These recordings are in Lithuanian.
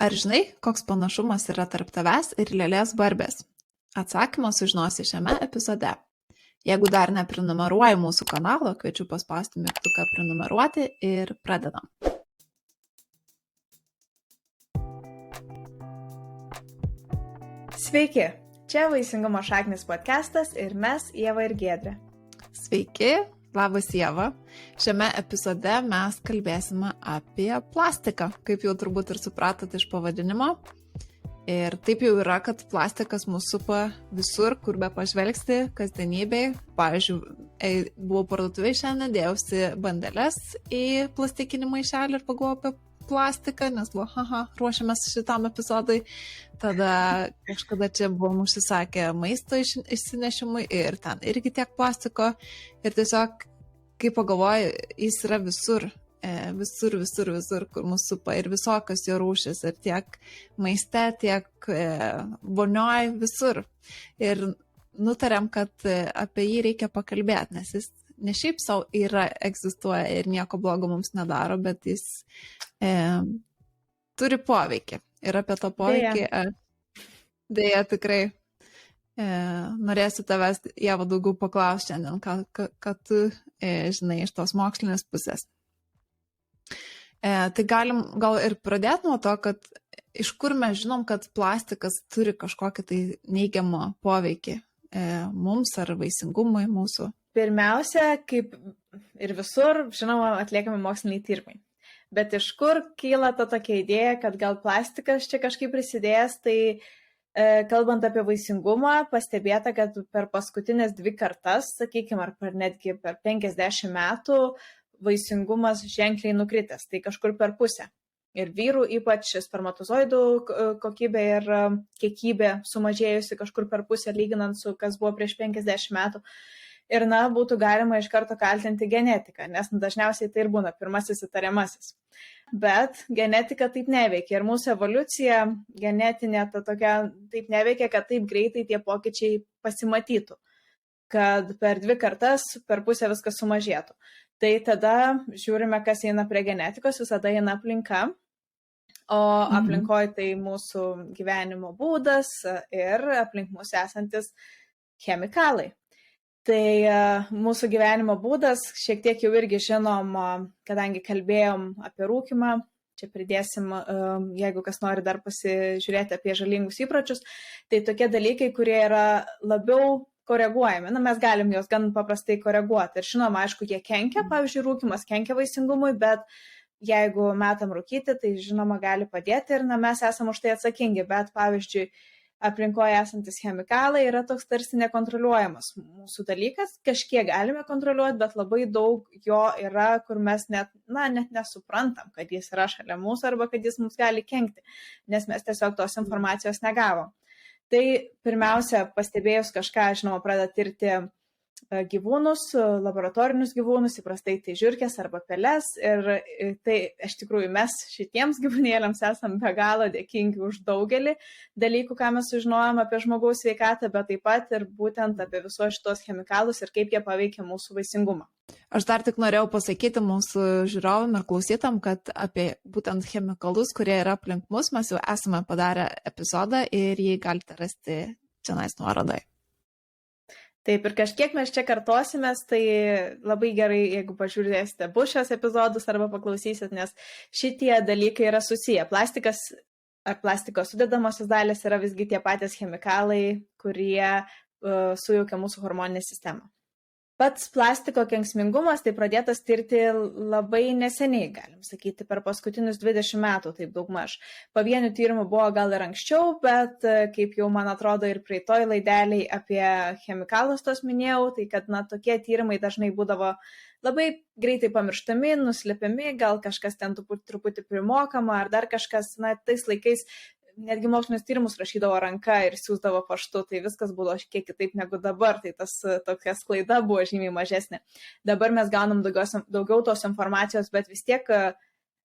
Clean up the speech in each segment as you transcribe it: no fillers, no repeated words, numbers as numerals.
Ar žinai, koks panašumas yra tarp tavęs ir lėlės Barbės? Atsakymą sužinosi šiame epizode. Jeigu dar neprenumeruoji mūsų kanalo, kviečiu paspausti mygtuką prenumeruoti ir pradedam. Sveiki, čia Vaisingumo šaknis podcastas ir mes, Ieva ir Giedrė. Sveiki, labas Ieva. Šiame epizode mes kalbėsime apie plastiką, kaip jau turbūt ir supratote iš pavadinimo. Ir taip jau yra, kad plastikas mūsų supa visur, kur be pažvelgsi, kasdienybėj. Pavyzdžiui, buvau parduotuvėje šiandien, dėjausi bandeles į plastikinį maišelį ir pagalvojau apie plastiką, nes buvo, ruošiamės šitam epizodui. Tada kažkada čia buvom užsisakę maisto išsinešimui ir ten irgi tiek plastiko. Ir tiesiog, kai pagalvoju, jis yra visur, kur mūsų supa ir visokios jo rūšis. Ir tiek maiste, tiek vonioj, visur. Ir nutarėm, kad apie jį reikia pakalbėti, nes jis ne šiaip savo egzistuoja ir nieko blogo mums nedaro, bet jis turi poveikį. Ir apie tą poveikį dėja tikrai norėsiu tavęs, Ieva, daugiau paklausti šiandien, ką tu žinai iš tos mokslinės pusės. Tai galim gal ir pradėti nuo to, kad iš kur mes žinom, kad plastikas turi kažkokį tai neigiamą poveikį mums ar vaisingumui mūsų. Pirmiausia, kaip ir visur, žinoma, atliekami moksliniai tyrimai. Bet iš kur kyla ta tokia idėja, kad gal plastikas čia kažkaip prisidėjęs, tai kalbant apie vaisingumą, pastebėta, kad per paskutinės 2 kartas, sakykime, ar netgi per 50 metų vaisingumas ženkliai nukritęs, tai kažkur per pusę. Ir vyrų ypač spermatozoidų kokybė ir kiekybė sumažėjusi kažkur per pusę lyginant su kas buvo prieš 50 metų. Ir būtų galima iš karto kaltinti genetiką, nes dažniausiai tai ir būna pirmasis įtariamasis. Bet genetika taip neveikia ir mūsų evoliucija genetinė tokia taip neveikia, kad taip greitai tie pokyčiai pasimatytų, kad per 2 kartas per pusę viskas sumažėtų. Tai tada žiūrime, kas eina prie genetikos, visada eina aplinka, o aplinkoje tai mūsų gyvenimo būdas ir aplink mūsų esantis chemikalai. Tai mūsų gyvenimo būdas šiek tiek jau irgi žinom, kadangi kalbėjom apie rūkymą, čia pridėsim, jeigu kas nori dar pasižiūrėti apie žalingus įpročius, tai tokie dalykai, kurie yra labiau koreguojami. Mes galim juos gan paprastai koreguoti. Ir žinoma, aišku, jie kenkia, pavyzdžiui, rūkymas kenkia vaisingumui, bet jeigu metam rūkyti, tai žinoma gali padėti ir mes esam už tai atsakingi, bet pavyzdžiui, aplinkoje esantis chemikalai yra toks tarsi nekontroliuojamas mūsų dalykas, kažkiek galime kontroliuoti, bet labai daug jo yra, kur mes net nesuprantam, kad jis yra šalia mūsų arba kad jis mums gali kenkti, nes mes tiesiog tos informacijos negavom. Tai pirmiausia, pastebėjus kažką, žinoma, pradeda tirti gyvūnus, laboratorinius gyvūnus, įprastai tai žiurkės arba peles. Ir tai iš tikrųjų mes šitiems gyvūnėliams esam be galo dėkingi už daugelį dalykų, ką mes sužinojom apie žmogaus sveikatą, bet taip pat ir būtent apie visos šitos chemikalus ir kaip jie paveikia mūsų vaisingumą. Aš dar tik norėjau pasakyti mūsų žiūrovam ir klausytam, kad apie būtent chemikalus, kurie yra aplink mus, mes jau esame padarę epizodą ir jį galite rasti čionais nuorodai. Taip, ir kažkiek mes čia kartosimės, tai labai gerai, jeigu pažiūrėsite šios epizodus arba paklausysit, nes šitie dalykai yra susiję. Plastikas ar plastiko sudedamosios dalys yra visgi tie patys chemikalai, kurie sujaukia mūsų hormoninę sistemą. Pats plastiko kenksmingumas tai pradėtas tirti labai neseniai, galim sakyti, per paskutinius 20 metų, taip daugmaž. Pavienių tyrimų buvo gal ir anksčiau, bet kaip jau man atrodo ir praeitoj laideliai apie chemikalus tos minėjau, tai kad tokie tyrimai dažnai būdavo labai greitai pamirštami, nuslepiami, gal kažkas ten truputį primokama ar dar kažkas, tais laikais netgi mokslinius tyrimus rašydavo ranka ir siūsdavo paštu, tai viskas buvo kiek kitaip negu dabar, tai tas tokia sklaida buvo žymiai mažesnė. Dabar mes gaunam daugiau tos informacijos, bet vis tiek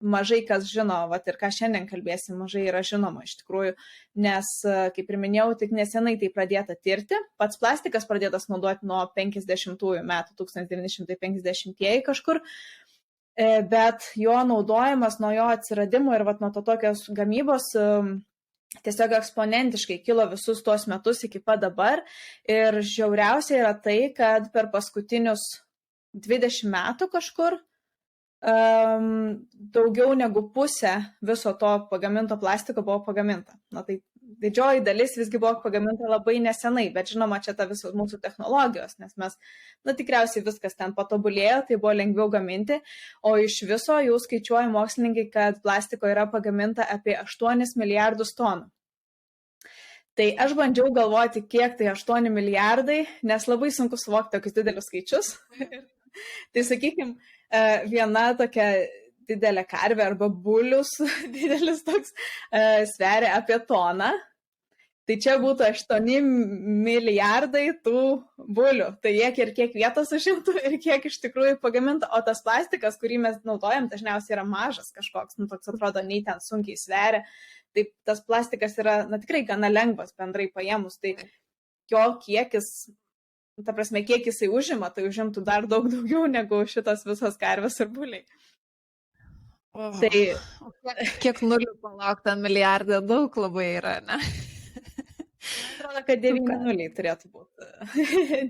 mažai kas žino, ir ką šiandien kalbėsim, mažai yra žinoma iš tikrųjų, nes, kaip ir minėjau, tik nesenai tai pradėta tirti. Pats plastikas pradėtas naudoti nuo 50-ųjų metų, 1950-ieji kažkur. bet jo naudojimas nuo jo atsiradimo ir vat, nuo to tokios gamybos tiesiog eksponentiškai kilo visus tuos metus iki pat dabar. Ir žiauriausia yra tai, kad per paskutinius 20 metų kažkur daugiau negu pusė viso to pagaminto plastiko buvo pagaminta. Na tai didžioji dalis visgi buvo pagaminta labai nesenai, bet žinoma, čia ta visos mūsų technologijos, nes mes, tikriausiai viskas ten patobulėjo, tai buvo lengviau gaminti, o iš viso jau skaičiuoja mokslininkai, kad plastiko yra pagaminta apie 8 milijardus tonų. Tai aš bandžiau galvoti, kiek tai 8 milijardai, nes labai sunku suvokti tokius didelius skaičius. Tai sakykime, viena tokia didelė karvė arba bulius, didelis toks, sveria apie toną. Tai čia būtų 8 milijardai tų bulių. Tai ir kiek vietos užimtų ir kiek iš tikrųjų pagaminta. O tas plastikas, kurį mes naudojam, dažniausiai yra mažas kažkoks, toks atrodo, nei ten sunkiai sveria. Taip, tas plastikas yra, tikrai gana lengvas bendrai paėmus. Tai jo kiekis, ta prasme, kiek jisai užima, tai užimtų dar daug daugiau negu šitos visos karvės ir buliai. Tai kiek nulių palaukti ant milijardą daug labai yra, ne? Atrodo, kad 9 nuliai turėtų būti.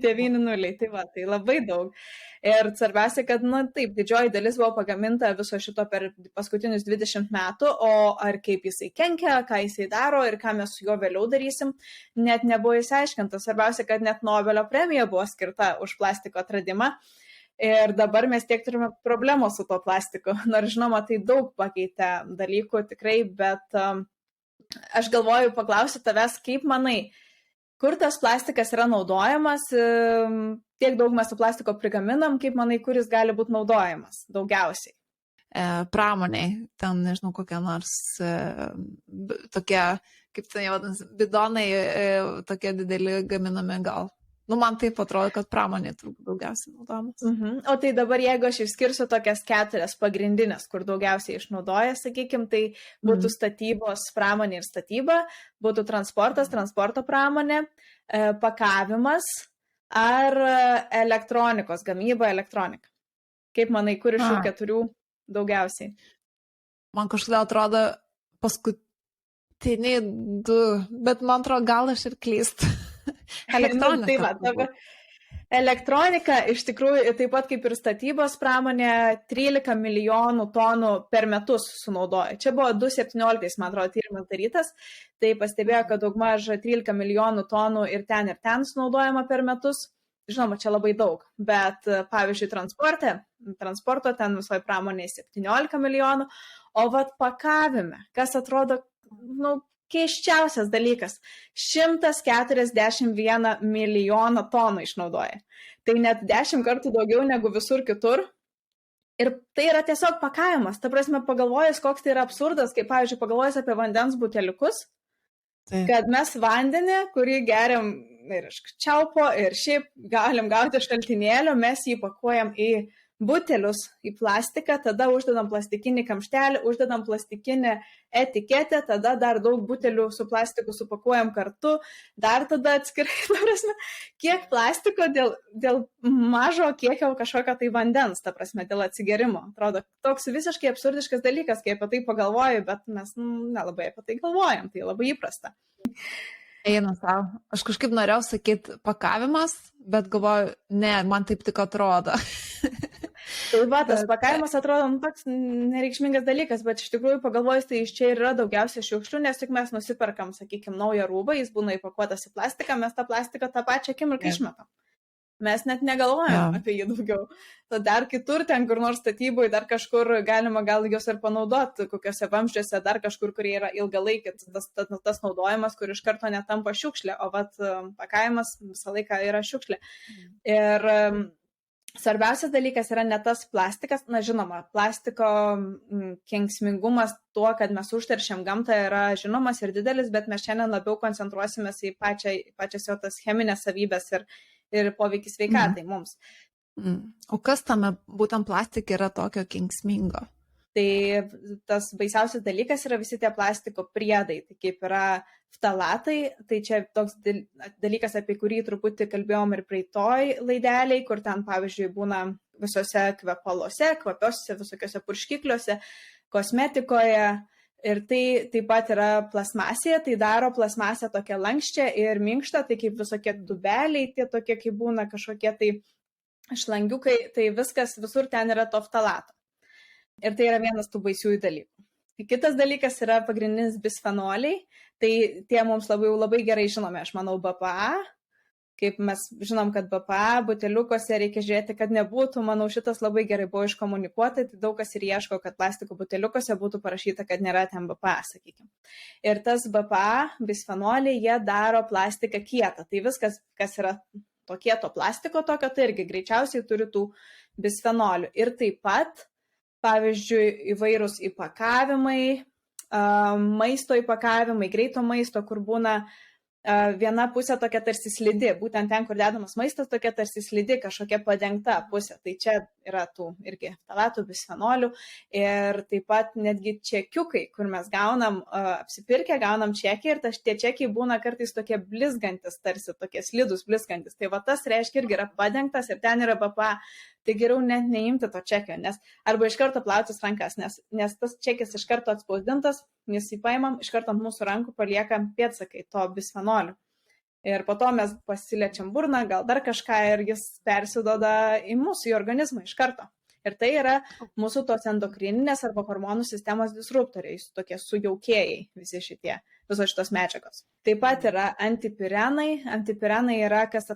9 nuliai, tai va, tai labai daug. Ir svarbiausia, kad, taip, didžioji dalis buvo pagaminta viso šito per paskutinius 20 metų, o ar kaip jisai kenkia, ką jisai daro ir ką mes su juo vėliau darysim, net nebuvo įsiaiškinta. Svarbiausia, kad net Nobelio premija buvo skirta už plastiko atradimą. Ir dabar mes tiek turime problemų su to plastiku. Nors žinoma, tai daug pakeitė dalykų tikrai, bet aš galvoju paklausti tavęs, kaip manai, kur tas plastikas yra naudojamas, tiek daug mes to plastiko prigaminam, kaip manai, kuris gali būti naudojamas daugiausiai? Pramoniai, ten, nežinau, kokie nors tokie, kaip ten jau vadinasi, bidonai, tokie dideli gaminami gal. Man taip atrodo, kad pramonė turbūt daugiausiai naudojamas. O tai dabar, jeigu aš išskirsiu tokias 4 pagrindinės, kur daugiausiai išnaudoja, sakykime, tai būtų statybos pramonė ir statyba, būtų transportas, transporto pramonė, pakavimas ar elektronikos gamyba, elektronika. Kaip manai, kur iš šių 4 daugiausiai? Man kažkodėl atrodo paskutiniai 2, bet man atrodo, gal aš ir klystu. Elektronika. Elektronika iš tikrųjų, taip pat kaip ir statybos pramonė, 13 milijonų tonų per metus sunaudoja. Čia buvo 2017, man atrodo, tyrimas darytas, tai pastebėjo, kad daugmaž 13 milijonų tonų ir ten sunaudojama per metus. Žinoma, čia labai daug, bet pavyzdžiui, transporto ten visoje pramonėje 17 milijonų, o vat pakavime, kas atrodo, keiščiausias dalykas, 141 milijoną tonų išnaudoja. Tai net 10 kartų daugiau negu visur kitur. Ir tai yra tiesiog pakavimas. Ta prasme, pagalvojus, koks tai yra absurdas, kaip, pavyzdžiui, pagalvojus apie vandens buteliukus, kad mes vandenį, kurį geriam ir iš čiaupo, ir šiaip galim gauti iš šaltinėlio, mes jį pakuojam į butelius, į plastiką, tada uždedam plastikinį kamštelį, uždedam plastikinę etiketę, tada dar daug butelių su plastiku supakuojam kartu, dar tada atskirai, kiek plastiko dėl mažo kiekio kažkokio tai vandens, dėl atsigerimo. Atrodo, toks visiškai absurdiškas dalykas, kai apie tai pagalvoju, bet mes nelabai apie tai galvojam, tai labai įprasta. Eina savo. Aš kažkaip norėjau sakyti pakavimas, bet galvoju, ne, man taip tik atrodo. Tai va, tas pakavimas atrodo toks nereikšmingas dalykas, bet iš tikrųjų pagalvojus, tai iš čia yra daugiausia šiukšlių, nes tik mes nusiperkam, sakykime, naują rūbą, jis būna įpakuotas į plastiką, mes tą plastiką tą pačią akimirką išmetam. Mes net negalvojam apie jį daugiau. Tada dar kitur, ten kur nors statyboje, dar kažkur galima gal juos ir panaudoti, kokiuose vamzdžiuose, dar kažkur, kurie yra ilgalaikis, tas naudojimas, kur iš karto netampa šiukšlė, o vat pakavimas visą laiką yra šiukšlė. Ir svarbiausias dalykas yra ne tas plastikas, žinoma, plastiko kenksmingumas tuo, kad mes užteršiam gamtą yra žinomas ir didelis, bet mes šiandien labiau koncentruosimės į pačias jo tas cheminės savybės ir poveikis sveikatai mums. O kas tame būtent plastike yra tokio kenksmingo? Tai tas baisiausias dalykas yra visi tie plastiko priedai, tai kaip yra ftalatai, tai čia toks dalykas, apie kurį truputį kalbėjom ir praeitoj laideliai, kur ten, pavyzdžiui, būna visose kvepaluose, kvapiuose, visokiose purškikliuose, kosmetikoje. Ir tai taip pat yra plasmasė, tai daro plasmasę tokią lankščią ir minkštą, tai kaip visokie tubeliai, tie tokie kaip būna kažkokie tai šlangiukai, tai viskas visur ten yra to ftalato. Ir tai yra vienas tų baisiųjų dalykų. Kitas dalykas yra pagrindinis bisfenoliai, tai tie mums labai gerai žinome, aš manau, BPA. Kaip mes žinom, kad BPA buteliukuose reikia žiūrėti, kad nebūtų, manau, šitas labai gerai buvo iškomunikuota, tai daug kas ir ieško, kad plastiko buteliukuose būtų parašyta, kad nėra ten BPA, sakykime. Ir tas BPA, bisfenoliai, jie daro plastiką kietą. Tai viskas, kas yra to kieto plastiko tokio, tai irgi greičiausiai turi tų bisfenolių. Ir taip pat, pavyzdžiui, įvairūs įpakavimai, maisto įpakavimai, greito maisto, kur būna viena pusė tokia tarsi slidi, būtent ten, kur dedamas maistas, tokia tarsi slidi, kažkokia padengta pusė. Tai čia yra tų irgi ftalatų, bisfenolių ir taip pat netgi čekiukai, kur mes gaunam apsipirkę, gaunam čekį ir tie čekiai būna kartais tokie blizgantis, tarsi tokie slidus blizgantis. Tai va tas reiškia irgi yra padengtas ir ten yra BPA. Tai geriau net neimti to čekio, arba iš karto plautis rankas, nes tas čekis iš karto atspausdintas, nes jį paimam, iš karto ant mūsų rankų palieka pėdsakai to bisfenolių. Ir po to mes pasiliečiam burną, gal dar kažką ir jis persiduoda į mūsų, į organizmą iš karto. Ir tai yra mūsų tos endokrininės arba hormonų sistemos disruptoriai, tokie sujaukėjai visos šitos medžiagos. Taip pat yra antipirenai. Antipirenai yra, kas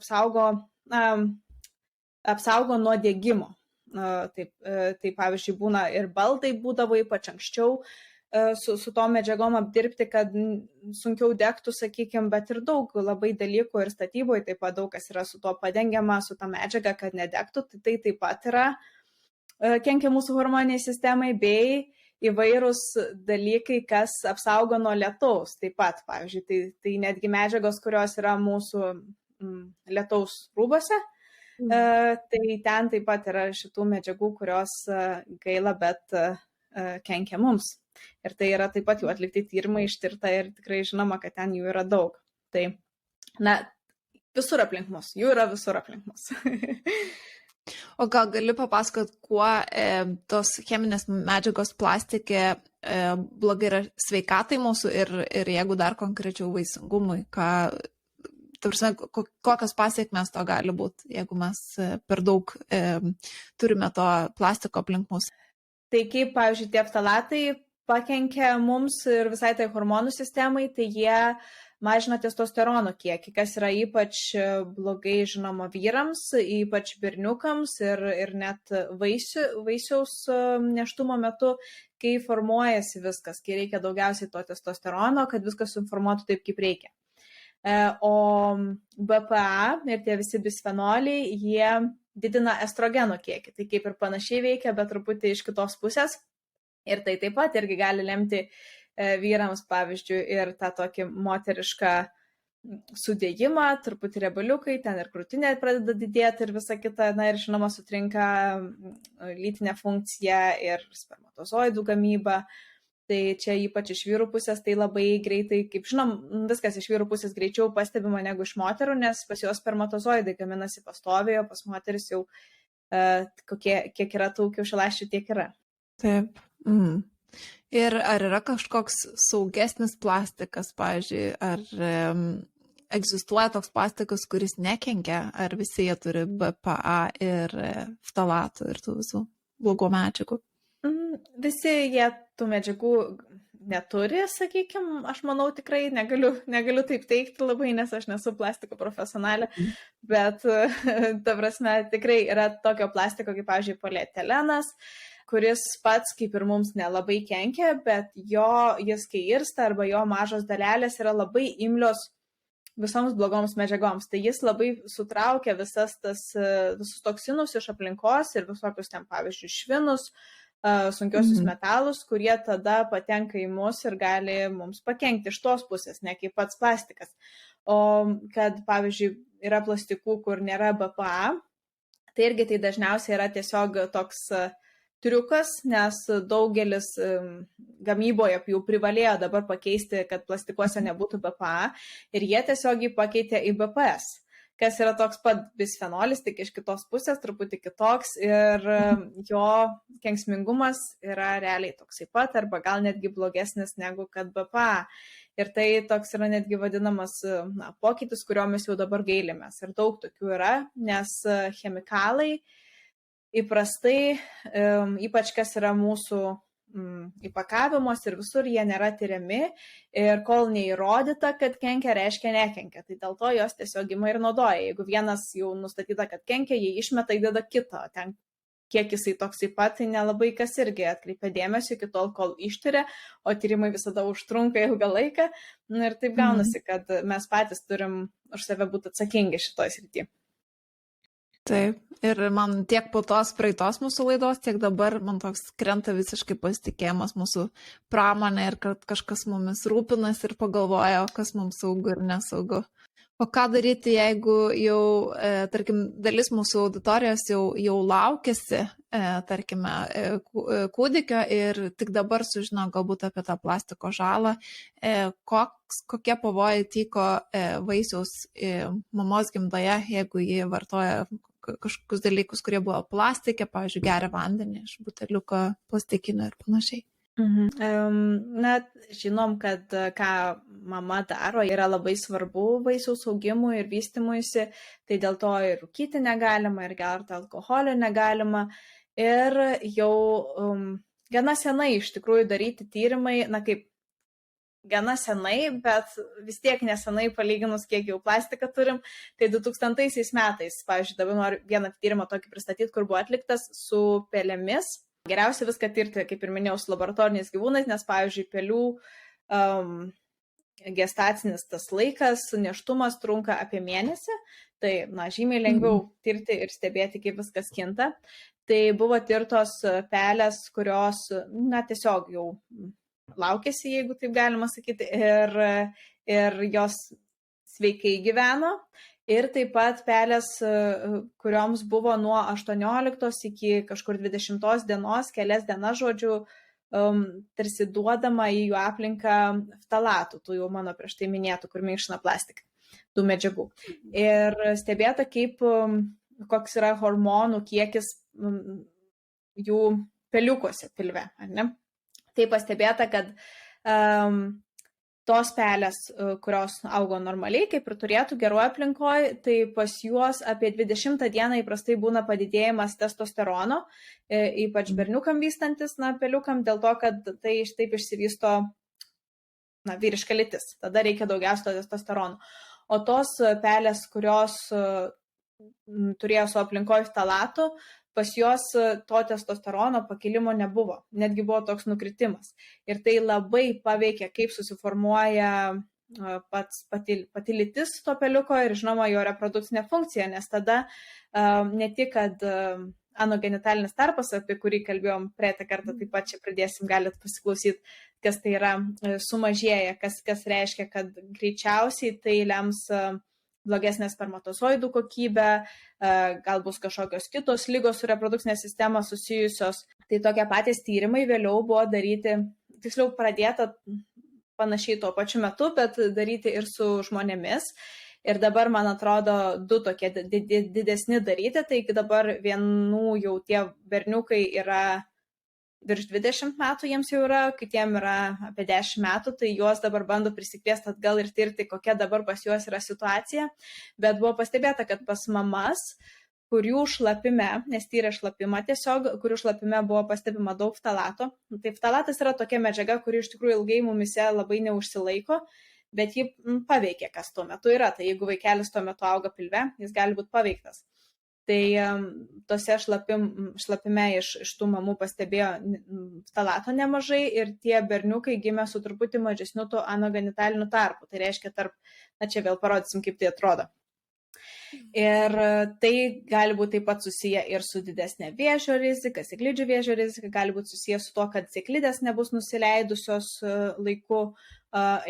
apsaugo nuo degimo. Tai pavyzdžiui, būna ir baldai būdavo ypač anksčiau su tom medžiagom apdirbti, kad sunkiau degtų, sakykime, bet ir daug labai dalykų ir statyboje taip pat daug kas yra su to padengiama, su ta medžiaga, kad nedegtų. Tai taip pat yra kenkia mūsų hormoniniai sistemai, bei įvairūs dalykai, kas apsaugo nuo lietaus. Taip pat, pavyzdžiui, tai netgi medžiagos, kurios yra mūsų lietaus rūbose. Tai ten taip pat yra šitų medžiagų, kurios gaila, bet kenkia mums. Ir tai yra taip pat jau atlikti tyrimai, ištirta ir tikrai žinoma, kad ten jų yra daug. Tai, visur aplink mus, jų yra visur aplink mus. O gal gali papasakot, kuo tos cheminės medžiagos plastikė blogai yra sveikatai mūsų ir jeigu dar konkrečiau vaisingumui, kokios pasiekmes to gali būti, jeigu mes per daug turime to plastiko aplink mus. Tai kaip, pavyzdžiui, tie ftalatai pakenkia mums ir visai tai hormonų sistemai, tai jie mažina testosterono kiekį, kas yra ypač blogai žinoma vyrams, ypač berniukams ir net vaisiaus nėštumo metu, kai formuojasi viskas, kai reikia daugiausiai to testosterono, kad viskas suformuotų taip, kaip reikia. O BPA ir tie visi bisfenoliai, jie didina estrogeno kiekį. Tai kaip ir panašiai veikia, bet truputį iš kitos pusės. Ir tai taip pat irgi gali lemti vyrams, pavyzdžiui, ir tą tokį moterišką sudėjimą, truputį riebaliukai, ten ir krūtinė pradeda didėti ir visa kita, ir žinoma sutrinka lytinė funkcija ir spermatozoidų gamyba. Tai čia ypač iš vyrų pusės tai labai greitai, kaip žinom, viskas iš vyrų pusės greičiau pastebima negu iš moterų, nes pas juos spermatozoidai gaminasi pastoviai, o pas moteris jau kiek yra tų kiaušialąsčių, tiek yra. Taip. Ir ar yra kažkoks saugesnis plastikas, pavyzdžiui, ar egzistuoja toks plastikas, kuris nekenkia, ar visi jie turi BPA ir ftalatų ir tų visų blogų medžiagų? Visi jie tų medžiagų neturi, sakykime, aš manau tikrai negaliu taip teikti labai, nes aš nesu plastiko profesionalė, bet ta prasme tikrai yra tokio plastiko, kaip, pavyzdžiui, polietilenas, kuris pats kaip ir mums nelabai kenkia, bet jis kai irsta arba jo mažos dalelės yra labai imlios visoms blogoms medžiagoms. Tai jis labai sutraukia visus toksinus iš aplinkos ir visokius ten, pavyzdžiui, švinus, sunkiosius metalus, kurie tada patenka į mus ir gali mums pakenkti iš tos pusės, ne kaip pats plastikas. O kad, pavyzdžiui, yra plastikų, kur nėra BPA, tai irgi tai dažniausiai yra tiesiog toks triukas, nes daugelis gamyboje jau privalėjo dabar pakeisti, kad plastikuose nebūtų BPA ir jie tiesiog jį pakeitė į BPS. kas yra toks pat bisfenolis, tik iš kitos pusės, truputį kitoks ir jo kenksmingumas yra realiai toksai pat arba gal netgi blogesnis negu kad BPA. Ir tai toks yra netgi vadinamas pokytis, kurio mes jau dabar gailimės. Ir daug tokių yra, nes chemikalai įprastai, ypač kas yra mūsų įpakavimuose ir visur, jie nėra tyriami ir kol neįrodyta, kad kenkia, reiškia nekenkia. Tai dėl to jos tiesiog ima ir naudoja. Jeigu vienas jau nustatyta, kad kenkia, jį išmeta, įdeda kitą. Ten kiek jisai toksai pat, tai nelabai kas irgi atkreipia dėmesį iki tol, kol ištyria, o tyrimai visada užtrunka ilgą laiką. Ir taip gaunasi, kad mes patys turim už save būti atsakingi šitoj srityje. Taip, ir man tiek po tos praeitos mūsų laidos, tiek dabar man toks krenta visiškai pasitikėjimas mūsų pramonė ir kad kažkas mumis rūpinas ir pagalvoja, kas mums saugu ir nesaugu. O ką daryti, jeigu jau, tarkim, dalis mūsų auditorijos jau laukėsi, tarkime, kūdikio ir tik dabar sužino galbūt apie tą plastiko žalą, kokie pavojai tyko vaisiaus mamos gimdoje, jeigu jie vartoja kažkokius dalykus, kurie buvo plastikė, pavyzdžiui, geria vandenį iš buteliuko plastikinio ir panašiai. Na, žinom, kad ką mama daro yra labai svarbu vaisiaus augimui ir vystimuisi, tai dėl to ir rūkyti negalima, ir gerti alkoholio negalima. Ir jau gana senai iš tikrųjų daryti tyrimai, na kaip gana senai, bet vis tiek nesenai palyginus, kiek jau plastiką turim, tai 2000 metais, pavyzdžiui, dabar noriu vieną tyrimą tokį pristatyti, kur buvo atliktas su pelėmis. Geriausia viską tirti, kaip ir minėjau, su laboratoriniais gyvūnais, nes, pavyzdžiui, pelių gestacinis tas laikas, nėštumas trunka apie mėnesį, tai, na, žymiai lengviau tirti ir stebėti, kaip viskas kinta. Tai buvo tirtos pelės, kurios, na, tiesiog jau laukėsi, jeigu taip galima sakyti, ir jos sveikai gyveno. Ir taip pat pelės, kurioms buvo nuo 18 iki kažkur 20 dienos, kelias dienas, žodžiu, tarsi duodama į jų aplinką ftalatų, tų jau mano prieš tai minėtų, kur minkština plastiką, tų medžiagų. Ir stebėta, koks yra hormonų kiekis jų peliukuose pilve, ar ne? Tai pastebėta, kad tos pelės, kurios augo normaliai, kaip ir turėtų geroje aplinkoje, tai pas juos apie 20 dieną įprastai būna padidėjimas testosterono, ypač berniukam vystantis, na, peliukam, dėl to, kad tai taip išsivysto, na, vyriška lytis. Tada reikia daugiausia testosterono. O tos pelės, kurios turėjo su aplinkoje ftalatų, pas juos to testosterono pakilimo nebuvo, netgi buvo toks nukritimas. Ir tai labai paveikia, kaip susiformuoja pati lytis to peliuko ir, žinoma, jo reprodukcinė funkcija, nes tada ne tik, kad anogenitalinis tarpas, apie kurį kalbėjom praeitą kartą, taip pat čia pridėsim, galit pasiklausyti, kas tai yra, sumažėja, kas reiškia, kad greičiausiai tai lems blogesnė spermatozoidų kokybė, gal bus kažkokios kitos lygos su reprodukcinė sistema susijusios. Tai tokie patys tyrimai vėliau buvo daryti, tiksliau pradėta panašiai tuo pačiu metu, bet daryti ir su žmonėmis. Ir dabar, man atrodo, du tokie didesni daryti, tai dabar vienų jau tie berniukai yra virš 20 metų jiems jau yra, kitiem yra apie 10 metų, tai juos dabar bando prisikviesti atgal ir tirti, kokia dabar pas juos yra situacija. Bet buvo pastebėta, kad pas mamas, kurių šlapime, nes tyrė šlapimą tiesiog, kurių šlapime buvo pastebima daug ftalato. Tai ftalatas yra tokia medžiaga, kuri iš tikrųjų ilgai mumise labai neužsilaiko, bet ji paveikia, kas tuo metu yra. Tai jeigu vaikelis tuo metu auga pilve, jis gali būti paveiktas. Tai tose šlapime iš tų mamų pastebėjo ftalato nemažai ir tie berniukai gimė su truputį mažesniu tų anogenitaliniu tarpu. Tai reiškia na čia vėl parodysim, kaip tai atrodo. Ir tai gali būti taip pat susiję ir su didesnė vėžio rizika, sėklidžių vėžio rizika, gali būti susiję su to, kad sėklidės nebus nusileidusios laiku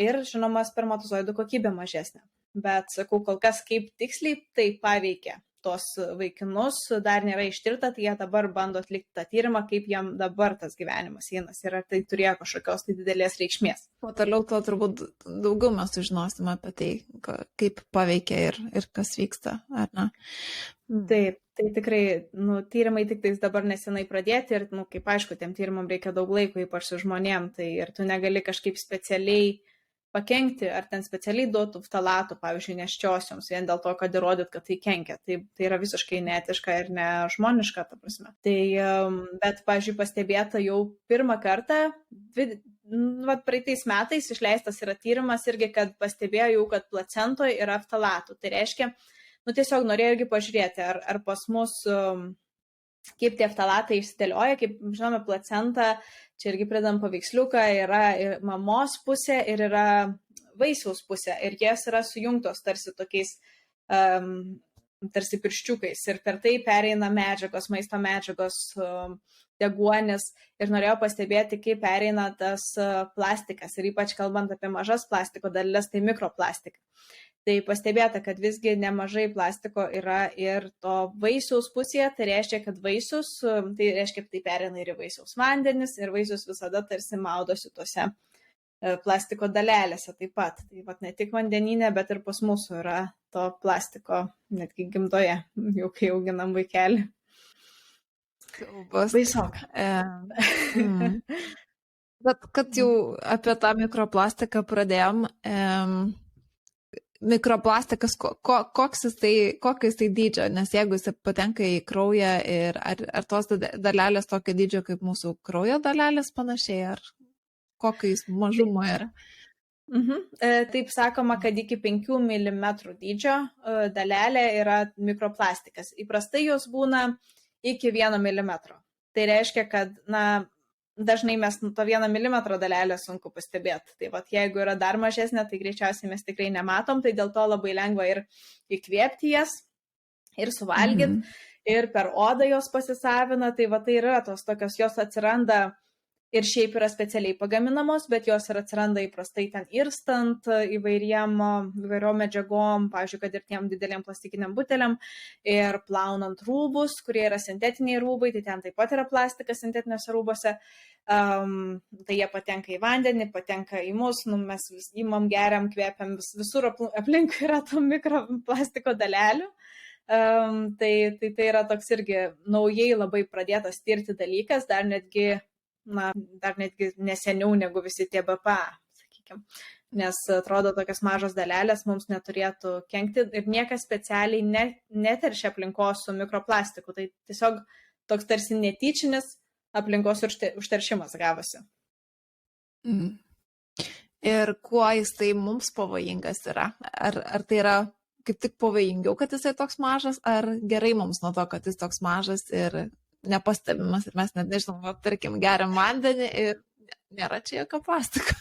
ir, žinoma, spermatozoidų kokybė mažesnė. Bet, sakau, kol kas kaip tiksliai tai paveikia tos vaikinus dar nėra ištirta, tai jie dabar bando atlikti tą tyrimą, kaip jam dabar tas gyvenimas einasi ir ar tai turėjo kažkokios tai didelės reikšmės. O toliau to turbūt daugiau mes sužinosime apie tai, kaip paveikia ir kas vyksta, ar ne? Taip, tai tikrai, tyrimai tik tais dabar nesenai pradėti ir, kaip aišku, tiem tyrimam reikia daug laiko, ypač su žmonėm, tai ir tu negali kažkaip specialiai pakenkti, ar ten specialiai duotų ftalatų, pavyzdžiui, nėščiosioms, vien dėl to, kad įrodyt, kad tai kenkia. Tai yra visiškai neetiška ir nežmoniška, ta prasme. Tai, bet, pavyzdžiui, pastebėta jau pirmą kartą, praeitais metais išleistas yra tyrimas irgi, kad pastebėjo jau, kad placentoje yra ftalatų. Tai reiškia, tiesiog norėjau irgi pažiūrėti, ar pas mus, kaip tie ftalatai išsidėlioja, kaip žinome, placenta, čia irgi pridam paveiksliuką, yra ir mamos pusė ir yra vaisiaus pusė ir jas yra sujungtos tarsi tokiais, tarsi pirščiukais ir per tai pereina medžiagos, maisto medžiagos, deguonis ir norėjau pastebėti, kaip pereina tas plastikas ir ypač kalbant apie mažas plastiko dalis, tai mikroplastiką. Tai pastebėta, kad visgi nemažai plastiko yra ir to vaisiaus pusėje, tai reiškia, kad vaisius, tai reiškia, tai pereina ir į vaisiaus vandenis ir vaisius visada tarsi maudosi tose plastiko dalelėse taip pat. Tai ne tik vandeninė, bet ir pas mūsų yra to plastiko, netgi gimdoje, jau kai auginam vaikelį. Baisok. Bet kad jau apie tą mikroplastiką pradėjom, mikroplastikas, kokios tai dydžio, nes jeigu jis patenka į kraują ir ar tos dalelės tokio dydžio kaip mūsų kraujo dalelės panašiai, ar kokio jis mažumo yra? Taip sakoma, kad iki 5 mm dydžio dalelė yra mikroplastikas. Įprastai jos būna iki 1 mm. Tai reiškia, kad, dažnai mes to 1 mm dalelę sunku pastebėti. Tai jeigu yra dar mažesnė, tai greičiausiai mes tikrai nematom, tai dėl to labai lengva ir įkvėpti jas, ir suvalgyti, ir per odą jos pasisavina. Tai tai yra tos tokios, jos atsiranda ir šiaip yra specialiai pagaminamos, bet jos ir atsiranda įprastai ten irstant įvairiom medžiagom, pavyzdžiui, kad ir tiem dideliem plastikiniam buteliam, ir plaunant rūbus, kurie yra sintetiniai rūbai, tai ten taip pat yra plastikas sintetiniuose rūbose. Tai jie patenka į vandenį, patenka į mus, mes vis imam, geriam, kvepiam, visur aplinkui yra tų mikroplastiko dalelių. Tai yra toks irgi naujai labai pradėtas tirti dalykas, dar netgi neseniau negu visi tie BPA, sakykime. Nes atrodo, tokias mažos dalelės mums neturėtų kenkti ir niekas specialiai neteršia aplinkos su mikroplastiku. Tai tiesiog toks tarsi netyčinis aplinkos užteršimas gavosi. Ir kuo jis tai mums pavojingas yra? Ar tai yra kaip tik pavojingiau, kad jisai toks mažas, ar gerai mums nuo to, kad jis toks mažas ir nepastebimas ir mes net nežinom, tarkim, geriam vandenį ir nėra čia jokio plastiko.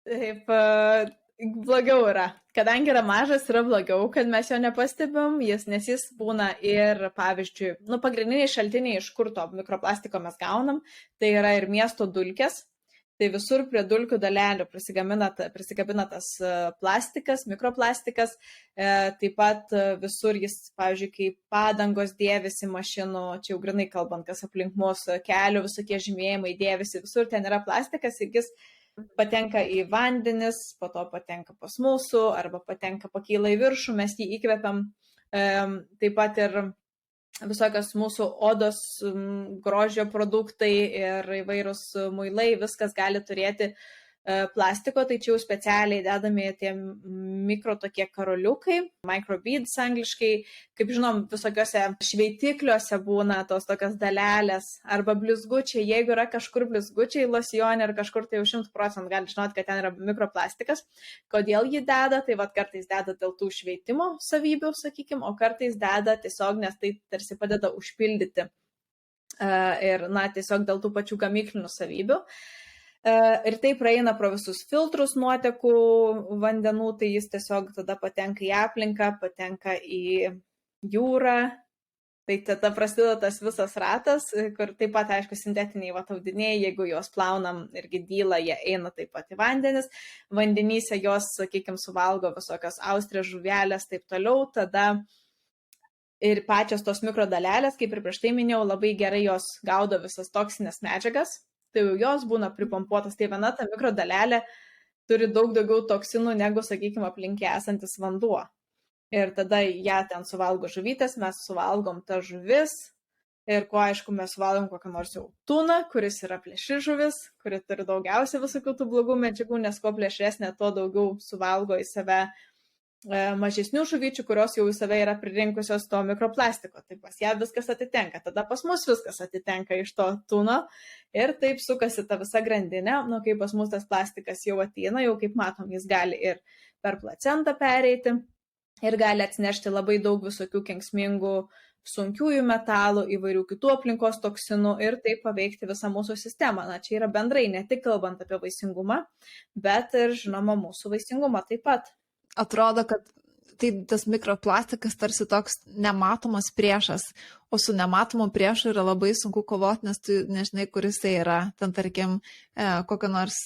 Taip, blogiau yra. Kadangi yra mažas, yra blogiau, kad mes jo nepastebim, nes jis būna ir, pavyzdžiui, pagrindiniai šaltiniai, iš kur to mikroplastiko mes gaunam, tai yra ir miesto dulkės. Tai visur prie dulkių dalelių prisikabina tas plastikas, mikroplastikas, taip pat visur jis, pavyzdžiui, kaip padangos dėvisi mašinų, čia jau grinai kalbant, kas aplink mūsų kelių, visokie žymėjimai dėvisi, visur ten yra plastikas ir jis patenka į vandenis, po to patenka pas mūsų, arba pakyla į viršų, mes jį įkvepiam, taip pat ir visokios mūsų odos grožio produktai ir įvairūs muilai, viskas gali turėti plastiko, tai čia jau specialiai dedami tie mikro tokie karoliukai, microbeads angliškai, kaip žinom, visokiose šveitikliuose būna tos tokios dalelės, arba blizgučiai, jeigu yra kažkur blizgučiai, losjonė ar kažkur, tai jau 100% gali žinoti, kad ten yra mikroplastikas. Kodėl jį deda, tai kartais deda dėl tų šveitimo savybių, sakykime, o kartais deda tiesiog, nes tai tarsi padeda užpildyti ir, tiesiog dėl tų pačių gamyklinių savybių. Ir tai praeina pro visus filtrus nuotekų vandenų, tai jis tiesiog tada patenka į aplinką, patenka į jūrą Tai tada prasideda tas visas ratas, kur taip pat, aišku, sintetiniai audiniai, jeigu juos plaunam irgi dyla, jie eina taip pat į vandenis. Vandenyse jos, sakykime, suvalgo visokios austrės, žuvelės, taip toliau. Tada ir pačios tos mikrodalelės, kaip ir prieš tai minėjau, labai gerai jos gaudo visas toksinės medžiagas. Tai jau jos būna pripompuotas. Tai viena ta mikrodalelė turi daug daugiau toksinų negu, sakykime, aplinkė esantis vanduo. Ir tada ją ten suvalgo žuvytės, mes suvalgom tą žuvis ir kuo aišku mes suvalgom kokią nors jau tuną, kuris yra plėšri žuvis, kuri turi daugiausia visokių tų blogų medžiagų, nes kuo plėšresnė, tuo daugiau suvalgo į save mažesnių žuvyčių, kurios jau į save yra pririnkusios to mikroplastiko. Tai pas ją viskas atitenka, tada pas mus viskas atitenka iš to tuno ir taip sukasi ta visa grandinė, nu kai pas mus tas plastikas jau ateina, jau kaip matom, jis gali ir per placentą pereiti. Ir gali atsinešti labai daug visokių kenksmingų sunkiųjų metalų, įvairių kitų aplinkos toksinų ir taip paveikti visą mūsų sistemą. Na, čia yra bendrai, ne tik kalbant apie vaisingumą, bet ir, žinoma, mūsų vaisingumą taip pat. Atrodo, kad tai tas mikroplastikas tarsi toks nematomas priešas, o su nematomu priešu yra labai sunku kovoti, nes tu nežinai, kuris tai yra. Ten, tarkim, kokią nors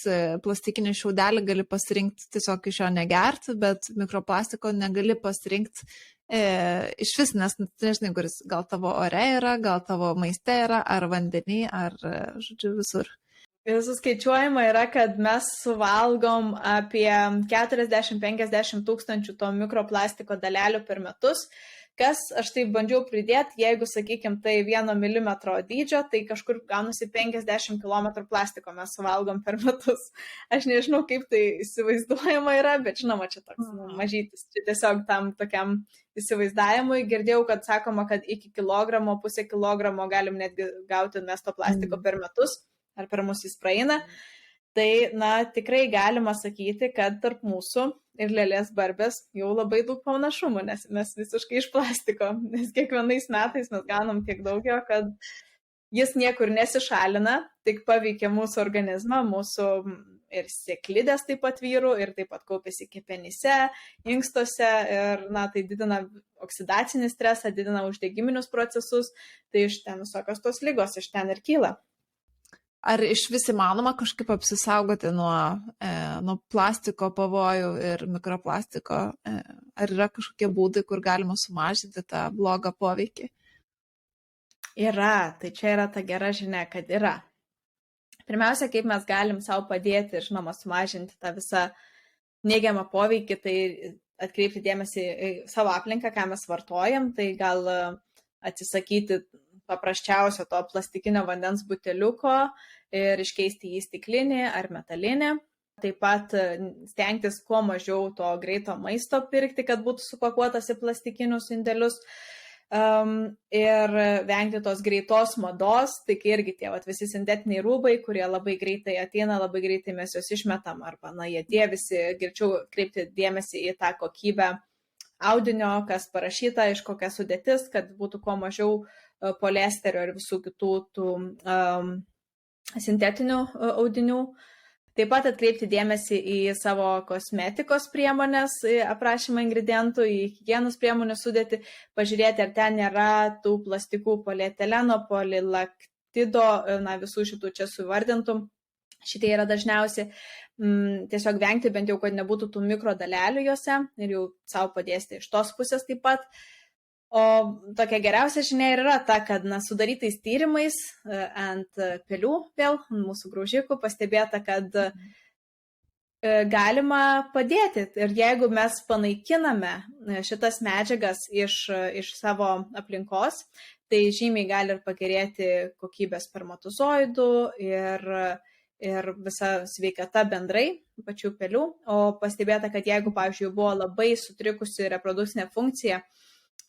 plastikinį šiaudelį gali pasirinkti tiesiog iš jo negerti, bet mikroplastiko negali pasirinkti iš vis, nes nežinai, kuris gal tavo ore yra, gal tavo maiste yra, ar vandenį, ar, žodžiu, visur. Visų skaičiuojama yra, kad mes suvalgom apie 40-50 tūkstančių to mikroplastiko dalelių per metus, kas aš taip bandžiau pridėti, jeigu, sakykime, tai 1 milimetro dydžio, tai kažkur gaunasi 50 km plastiko mes suvalgom per metus. Aš nežinau, kaip tai įsivaizduojama yra, bet žinoma, čia toks mažytis. Čia tiesiog tam tokiam įsivaizdavimui girdėjau, kad sakoma, kad iki kilogramo, pusę kilogramo galim netgi gauti mes to plastiko per metus. Ar per mus jis praeina, tai, na, tikrai galima sakyti, kad tarp mūsų ir lėlės barbės jau labai daug panašumų, nes mes visiškai iš plastiko, nes kiekvienais metais mes gaunam tiek daug jo, kad jis niekur nesišalina, tik paveikia mūsų organizmą, mūsų ir sėklidės taip pat vyrų, ir taip pat kaupiasi kepenyse, inkstuose, ir, na, tai didina oksidacinį stresą, didina uždegiminius procesus, tai iš ten visokios tos ligos iš ten ir kyla. Ar iš vis įmanoma kažkaip apsisaugoti nuo plastiko pavojų ir mikroplastiko? Ar yra kažkokie būdai, kur galima sumažinti tą blogą poveikį? Yra, tai čia yra ta gera žinia, kad yra. Pirmiausia, kaip mes galim savo padėti ir, žinoma, sumažinti tą visą neigiamą poveikį, tai atkreipti dėmesį į savo aplinką, ką mes vartojam, tai gal atsisakyti paprasčiausio to plastikinio vandens buteliuko ir iškeisti jį stiklinį ar metalinį. Taip pat stengtis kuo mažiau to greito maisto pirkti, kad būtų supakuotas į plastikinius indelius. Ir vengti tos greitos mados, tai irgi tie visi sintetiniai rūbai, kurie labai greitai ateina, labai greitai mes juos išmetam, arba, na, jie dėvisi, greičiau kreipti dėmesį į tą kokybę audinio, kas parašyta, iš kokia sudėtis, kad būtų kuo mažiau poliesterio ir visų kitų tų sintetinių audinių. Taip pat atkreipti dėmesį į savo kosmetikos priemonės, aprašymą ingredientų, į higienos priemonių sudėtį, pažiūrėti, ar ten nėra tų plastikų polietileno, polilaktido, na, visų šitų čia suvardintų. Šitie yra dažniausiai. Tiesiog vengti bent jau, kad nebūtų tų mikrodalelių juose ir jau savo padėsti iš tos pusės taip pat. O tokia geriausia žinia yra ta, kad, na, sudarytais tyrimais ant pelių, vėl mūsų graužikų, pastebėta, kad galima padėti. Ir jeigu mes panaikiname šitas medžiagas iš savo aplinkos, tai žymiai gali ir pagerėti kokybė spermatozoidų ir visa sveikata bendrai pačių pelių. O pastebėta, kad jeigu, pavyzdžiui, buvo labai sutrikusi reprodukcinė funkcija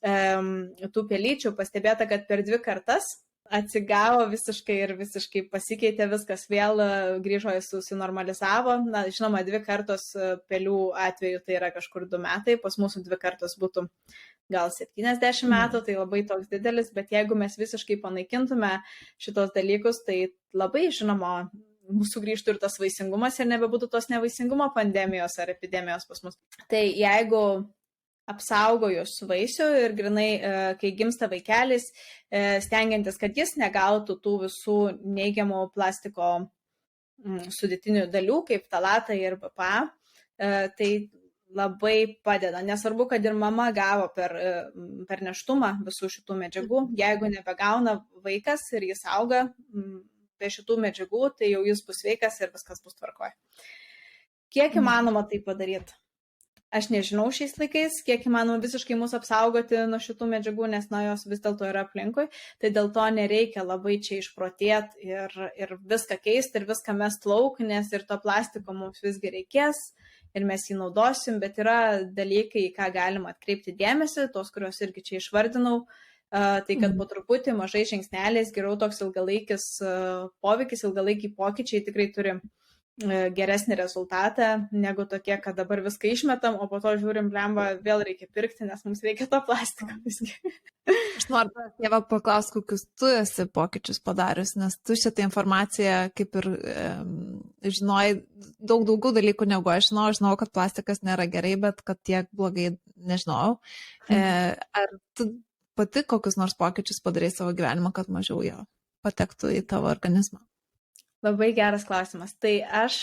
tų pelyčių, pastebėta, kad per 2 kartas atsigavo visiškai ir visiškai pasikeitė viskas, vėl grįžo susinormalizavo. Na, žinoma, 2 kartos pelių atveju tai yra kažkur 2 metai, pas mūsų 2 kartos būtų gal 70 metų, tai labai toks didelis, bet jeigu mes visiškai panaikintume šitos dalykus, tai labai, žinoma, mūsų grįžtų ir tas vaisingumas ir nebebūtų tos nevaisingumo pandemijos ar epidemijos pas mus. Tai jeigu apsaugojus vaisių ir grinai, kai gimsta vaikelis, stengiantis, kad jis negautų tų visų neigiamų plastiko sudėtinių dalių, kaip ftalatai ir BPA, tai labai padeda. Nesvarbu, kad ir mama gavo per nėštumą visų šitų medžiagų, jeigu nebegauna vaikas ir jis auga be šitų medžiagų, tai jau jis bus sveikas ir viskas bus tvarkoje. Kiek įmanoma tai padaryti? Aš nežinau šiais laikais, kiek įmanoma visiškai mus apsaugoti nuo šitų medžiagų, nes jos vis dėlto yra aplinkui, tai dėl to nereikia labai čia išprotėti ir viską keisti ir viską mest lauk, nes ir to plastiko mums visgi reikės ir mes jį naudosim, bet yra dalykai, į ką galima atkreipti dėmesį, tos, kuriuos irgi čia išvardinau, tai kad po truputį mažai žingsneliais geriau toks ilgalaikis poveikis, ilgalaikiai pokyčiai tikrai turi geresnį rezultatą, negu tokie, kad dabar viską išmetam, o po to žiūrim, blemba, vėl reikia pirkti, nes mums reikia to plastiko visgi. Aš noriu Ieva paklausti, kokius tu esi pokyčius padarius, nes tu šitą informaciją kaip ir žinojai daug daugiau dalykų negu aš žinau, kad plastikas nėra gerai, bet kad tiek blogai nežinojau. Ar tu pati kokius nors pokyčius padarai savo gyvenimą, kad mažiau jo patektų į tavo organizmą? Labai geras klausimas. Tai aš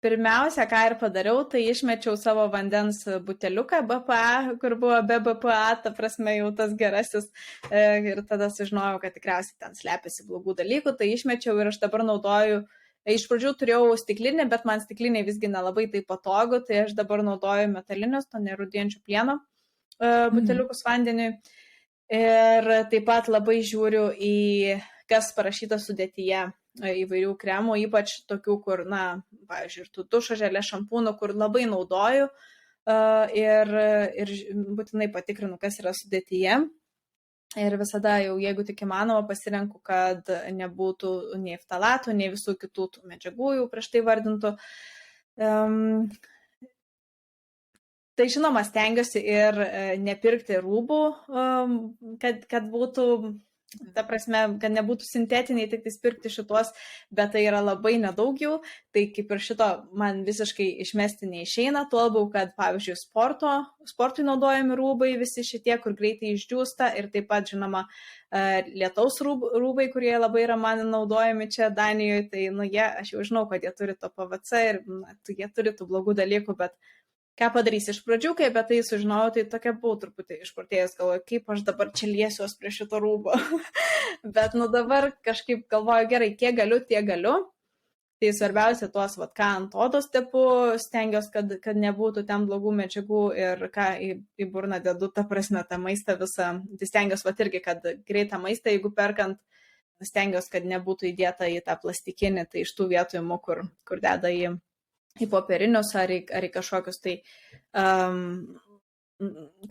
pirmiausia, ką ir padariau, tai išmečiau savo vandens buteliuką BPA, kur buvo be BPA, ta prasme jau tas gerasis, ir tada sužinojau, kad tikriausiai ten slepiasi blogų dalykų, tai išmečiau ir aš dabar naudoju, iš pradžių turėjau stiklinį, bet man stikliniai visgi nelabai tai patogu, tai aš dabar naudoju metalinius, to nerūdijančių plieno buteliukus vandeniui. Ir taip pat labai žiūriu į kas parašyta sudėtyje įvairių kremų, ypač tokių, kur, pavyzdžiui, ir tų dušo želė šampūnų, kur labai naudoju ir būtinai patikrinu, kas yra sudėtyje. Ir visada jau, jeigu tik įmanoma, pasirenku, kad nebūtų nei ftalatų, nei visų kitų tų medžiagų jau prieš tai vardintų. Tai žinoma, stengiuosi ir nepirkti rūbų, kad būtų, ta prasme, kad nebūtų sintetiniai, tik tai pirkti šitos, bet tai yra labai nedaug jų, tai kaip ir šito man visiškai išmesti neišeina, tuo labiau, kad pavyzdžiui sportui naudojami rūbai, visi šitie, kur greitai išdžiūsta ir taip pat, žinoma, lietaus rūbai, kurie labai yra man naudojami čia Danijoje, tai aš jau žinau, kad jie turi to PVC ir jie turi tų blogų dalykų, bet ką padarysi iš pradžių, kai apie tai sužinojau, tai tokia buvau truputį išprotėjęs, galvoju, kaip aš dabar čia liesiuos prie šito rūbo. Bet dabar kažkaip galvoju, gerai, kiek galiu, tiek galiu. Tai svarbiausia tuos, ką ant odos tepu, stengiuosi, kad nebūtų ten blogų medžiagų ir ką į burną dedu, ta prasme, tą maistą visą. Tai stengiuosi, irgi, kad greitą maistą, jeigu perkant, stengiuosi, kad nebūtų įdėta į tą plastikinį, tai iš tų vietų imu, kur deda į popierinius ar į kažkokius tai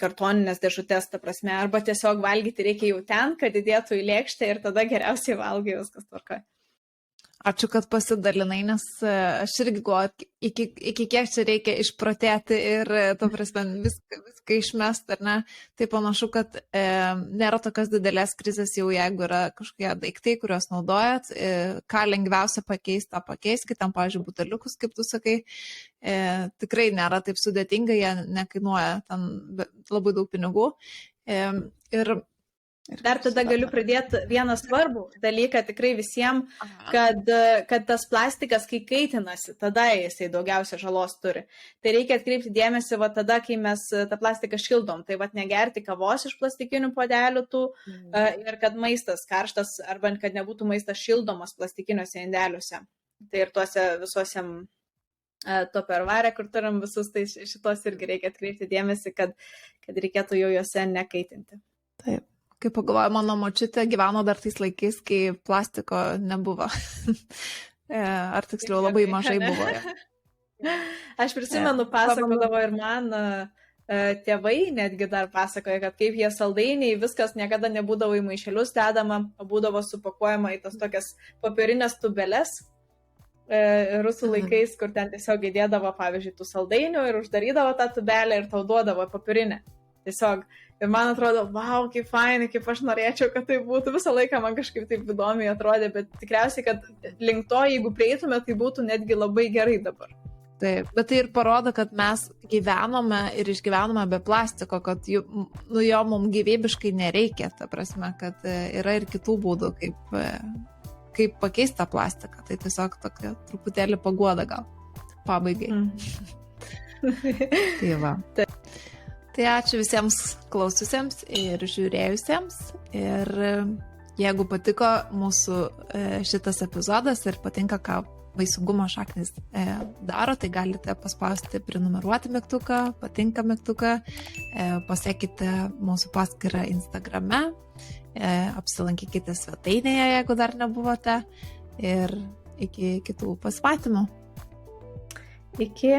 kartoninės dėžutės, ta prasme, arba tiesiog valgyti reikia jau ten, kad įdėtų į lėkštę ir tada geriausiai valgai, viskas tvarkoja. Ačiū, kad pasidalinai, nes aš irgi galvoju, iki kiek čia reikia išprotėti ir, ta prasme, viską išmest, ar ne? Tai panašu, kad nėra tokios didelės krizės jau, jeigu yra kažkokie daiktai, kuriuos naudojat, ką lengviausia pakeisti, tą pakeiskite, tam, pavyzdžiui, buteliukus, kaip tu sakai, tikrai nėra taip sudėtinga, jie nekainuoja ten labai daug pinigų. Dar tada galiu pridėti vieną svarbų dalyką tikrai visiems, kad tas plastikas, kai kaitinasi, tada jisai daugiausia žalos turi. Tai reikia atkreipti dėmesį tada, kai mes tą plastiką šildom. Tai negerti kavos iš plastikinių puodelių tų ir kad maistas karštas arba kad nebūtų maistas šildomas plastikiniuose indeliuose. Tai ir tuose visuose Tupperware, kur turim visus, tai šitos irgi reikia atkreipti dėmesį, kad reikėtų jau juose nekaitinti. Taip. Kaip pagalvoju, mano močiutė gyveno dar tais laikais, kai plastiko nebuvo. Ar tiksliau labai mažai buvo. Aš prisimenu, pasakodavo ir man tėvai netgi dar pasakoja, kad kaip jie saldainiai, viskas niekada nebūdavo į maišelius dedama, būdavo supakuojama į tas tokias papirinės tubeles. Rusų laikais, kur ten tiesiog įdėdavo, pavyzdžiui, tų saldainių ir uždarydavo tą tubelę ir tau duodavo papirinę. Tiesiog. Ir man atrodo, wow, kaip fainai, kaip aš norėčiau, kad tai būtų. Visą laiką man kažkaip taip įdomiai atrodė, bet tikriausiai, kad link to, jeigu prieitume, tai būtų netgi labai gerai dabar. Taip, bet tai ir parodo, kad mes gyvenome ir išgyvenome be plastiko, kad jo mums gyvybiškai nereikia, ta prasme, kad yra ir kitų būdų, kaip pakeisti tą plastiką. Tai tiesiog tokia truputėlį paguoda gal pabaigai. Tai va. Tai ačiū visiems klausiusiems ir žiūrėjusiems. Ir jeigu patiko mūsų šitas epizodas ir patinka, ką Vaisingumo šaknis daro, tai galite paspausti prenumeruoti mygtuką, patinka mygtuką, pasiekite mūsų paskyrą Instagrame, apsilankykite svetainėje, jeigu dar nebuvote, ir iki kitų pasimatymų. Iki.